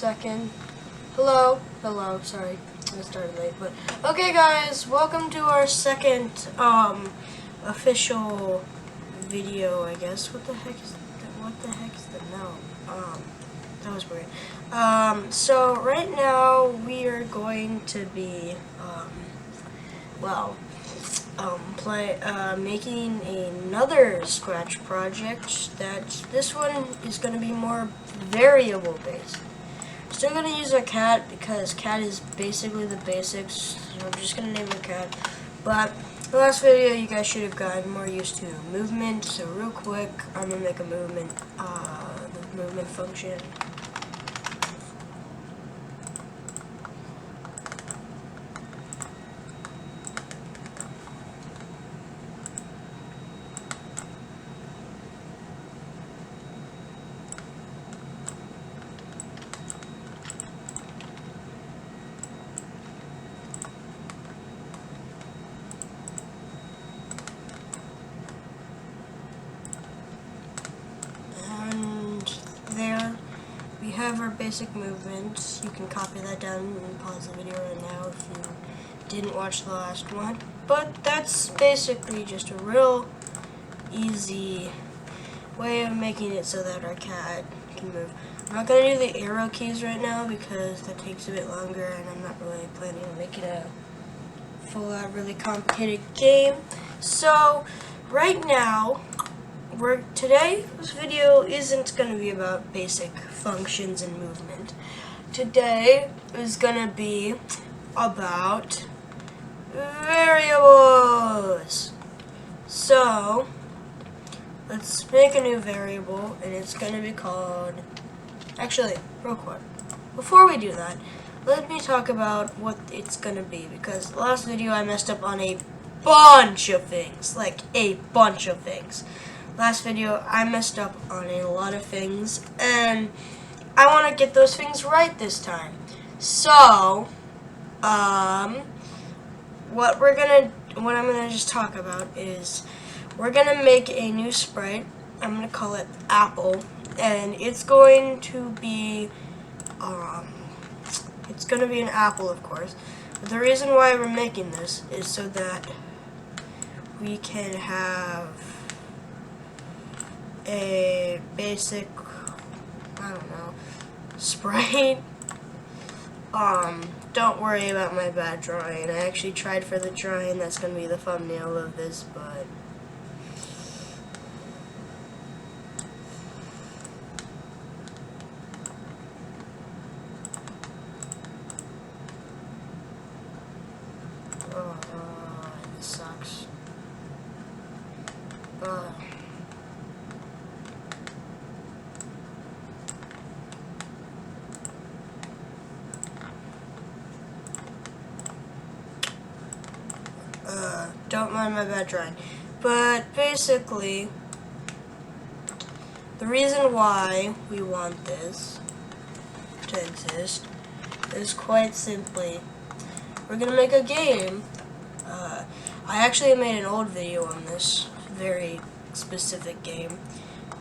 second. Hello, sorry, I started late, but okay guys, welcome to our second official video, I guess. What the heck is that? No. That was weird. So right now we are going to be making another Scratch project. This one is going to be more variable based. Still going to use a cat because cat is basically the basics. So I'm just going to name the cat. But the last video you guys should have gotten more used to movement. So real quick, I'm going to make a movement, the movement function. There we have our basic movements. You can copy that down and pause the video right now if you didn't watch the last one. But that's basically just a real easy way of making it so that our cat can move. I'm not going to do the arrow keys right now because that takes a bit longer and I'm not really planning on making a full out really complicated game. So right now, today's video isn't going to be about basic functions and movement. Today is going to be about variables. So let's make a new variable and it's going to be called, actually, real quick, before we do that, let me talk about what it's going to be, because last video I messed up on a bunch of things, like a bunch of things. Last video, I messed up on a lot of things, and I want to get those things right this time. So, what I'm gonna just talk about is we're gonna make a new sprite. I'm gonna call it Apple, and it's going to be an apple, of course. But the reason why we're making this is so that we can have a basic, I don't know, sprite. Don't worry about my bad drawing. I actually tried for the drawing that's going to be the thumbnail of this, but it sucks. Don't mind my bad drawing. But basically, the reason why we want this to exist is quite simply, we're going to make a game. I actually made an old video on this very specific game,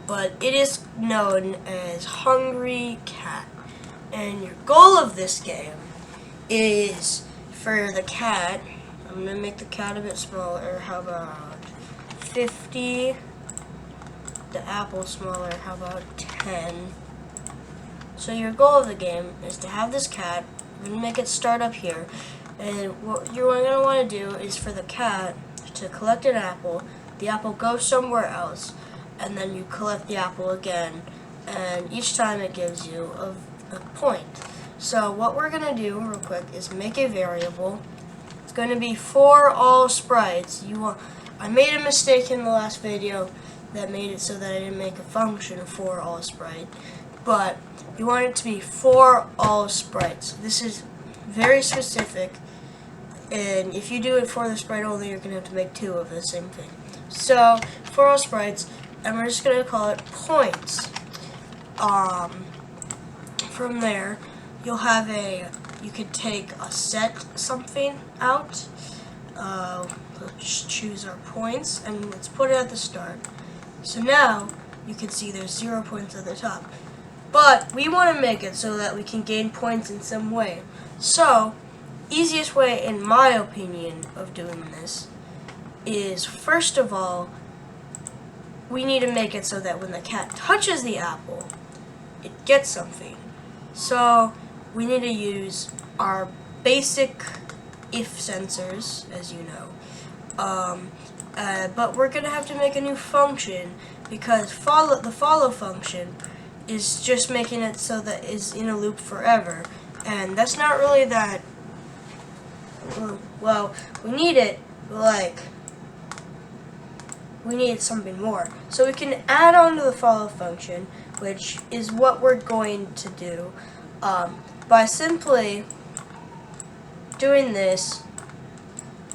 but it is known as Hungry Cat. And your goal of this game is for the cat, I'm going to make the cat a bit smaller. How about 50? The apple smaller. How about 10? So your goal of the game is to have this cat. We're going to make it start up here. And what you're going to want to do is for the cat to collect an apple. The apple goes somewhere else. And then you collect the apple again. And each time it gives you a point. So what we're going to do real quick is make a variable. Going to be for all sprites. I made a mistake in the last video that made it so that I didn't make a function for all sprite, but you want it to be for all sprites. This is very specific, and if you do it for the sprite only, you're going to have to make two of the same thing. So for all sprites, and we're just going to call it points. From there, you'll have you could take a set something out. Let's choose our points and let's put it at the start. So now you can see there's 0 points at the top. But we want to make it so that we can gain points in some way. So, easiest way, in my opinion, of doing this is, first of all, we need to make it so that when the cat touches the apple, it gets something. So, we need to use our basic if sensors, as you know. But we're going to have to make a new function, because the follow function is just making it so that it's in a loop forever. And that's not really that, well, we need it, like, we need something more. So we can add on to the follow function, which is what we're going to do, by simply doing this,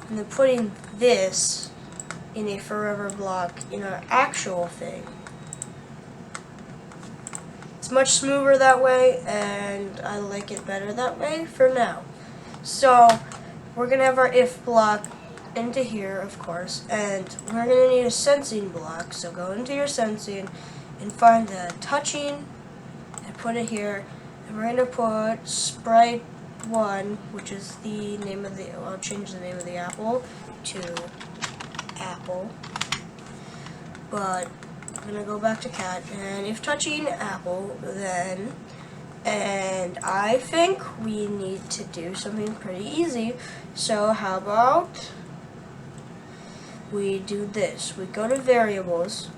and then putting this in a forever block in our actual thing. It's much smoother that way, and I like it better that way for now. So we're going to have our if block into here, of course, and we're going to need a sensing block. So go into your sensing and find the touching and put it here, and we're going to put sprite 1, which is the name of the, I'll change the name of the apple to apple, but I'm going to go back to cat, and if touching apple, then, and I think we need to do something pretty easy. So how about we do this? We go to variables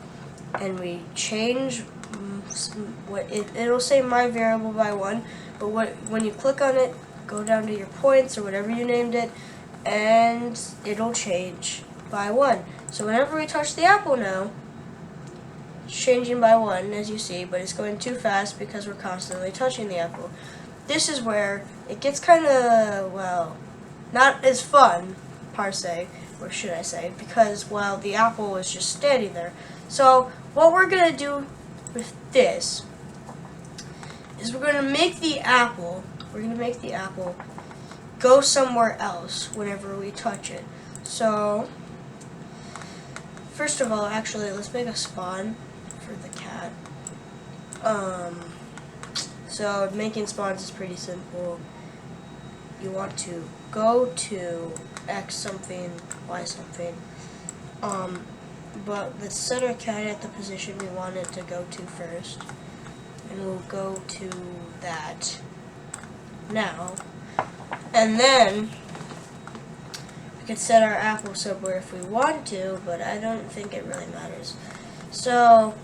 and we change what it'll say my variable by 1, but when you click on it, go down to your points or whatever you named it, and it'll change by 1. So whenever we touch the apple now, it's changing by 1, as you see, but it's going too fast because we're constantly touching the apple. This is where it gets kind of, well, not as fun, per se, or should I say, because, well, the apple is just standing there. So what we're going to do with this is we're going to make the apple, go somewhere else whenever we touch it. So first of all, actually, let's make a spawn for the cat. So making spawns is pretty simple. You want to go to X something, Y something. But let's set our cat at the position we want it to go to first. And we'll go to that now. And then we can set our apple somewhere if we want to, but I don't think it really matters. So,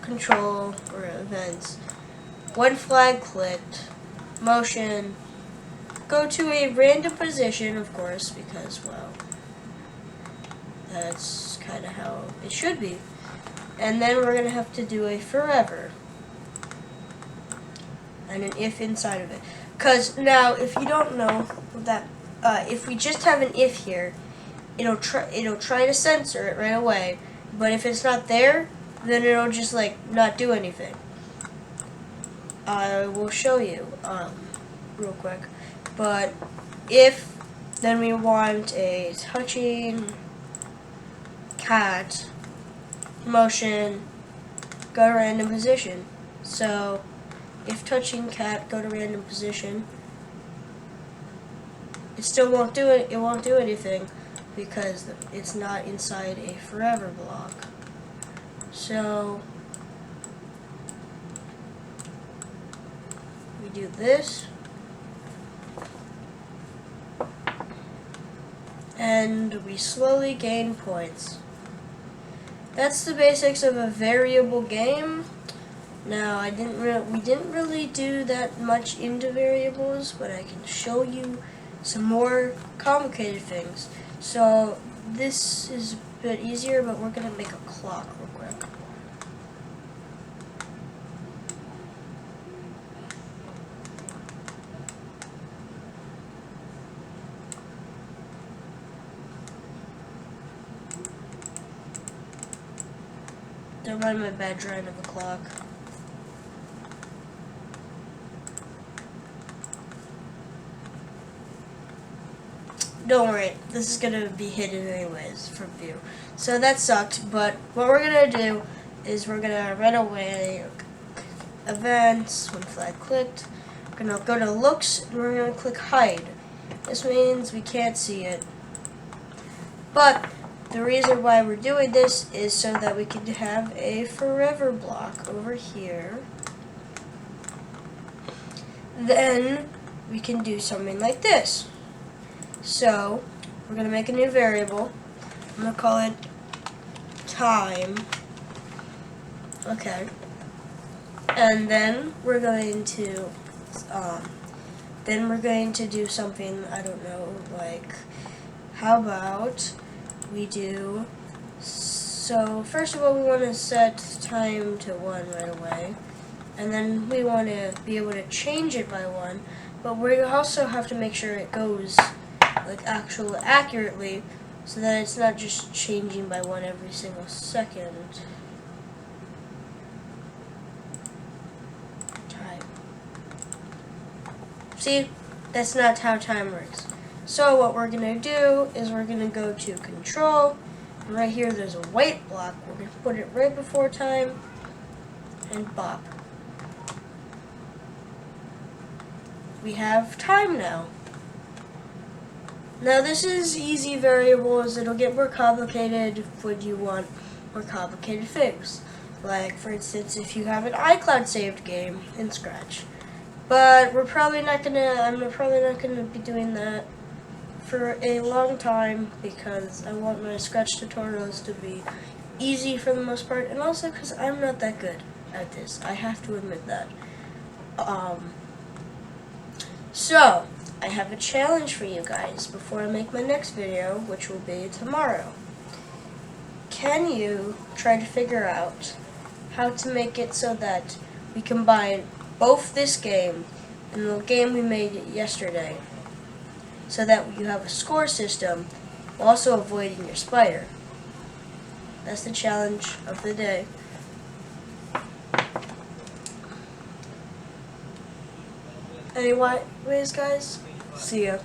control or events. When flag clicked, motion, go to a random position, of course, because, well, that's kind of how it should be. And then we're going to have to do a forever and an if inside of it. Because now, if you don't know that, if we just have an if here, it'll try to censor it right away. But if it's not there, then it'll just like not do anything. I will show you real quick. But if then we want a touching cat motion, go to random position. So if touching cat, go to random position, it still won't do it. It won't do anything because it's not inside a forever block. So we do this, and we slowly gain points. That's the basics of a variable game. Now, we didn't really do that much into variables, but I can show you some more complicated things. So this is a bit easier, but we're gonna make a clock real quick. Don't mind my bad drawing of a clock. Don't worry, this is going to be hidden anyways from view. So that sucked, but what we're going to do is we're going to run away events, when flag clicked. We're going to go to looks and we're going to click hide. This means we can't see it. But the reason why we're doing this is so that we can have a forever block over here. Then we can do something like this. So we're going to make a new variable. I'm going to call it time. Okay. And then we're going to do something, I don't know, like, how about we do, so first of all we want to set time to 1 right away, and then we want to be able to change it by 1, but we also have to make sure it goes like actually accurately, so that it's not just changing by 1 every single second. See, that's not how time works. So what we're going to do is we're going to go to control, and right here there's a white block. We're going to put it right before time, and bop. We have time now. Now this is easy variables. It'll get more complicated when you want more complicated things. Like, for instance, if you have an iCloud saved game in Scratch. But I'm probably not gonna be doing that for a long time, because I want my Scratch tutorials to be easy for the most part, and also because I'm not that good at this. I have to admit that. So I have a challenge for you guys before I make my next video, which will be tomorrow. Can you try to figure out how to make it so that we combine both this game and the game we made yesterday, so that you have a score system while also avoiding your spider? That's the challenge of the day. Anyways, guys, see ya.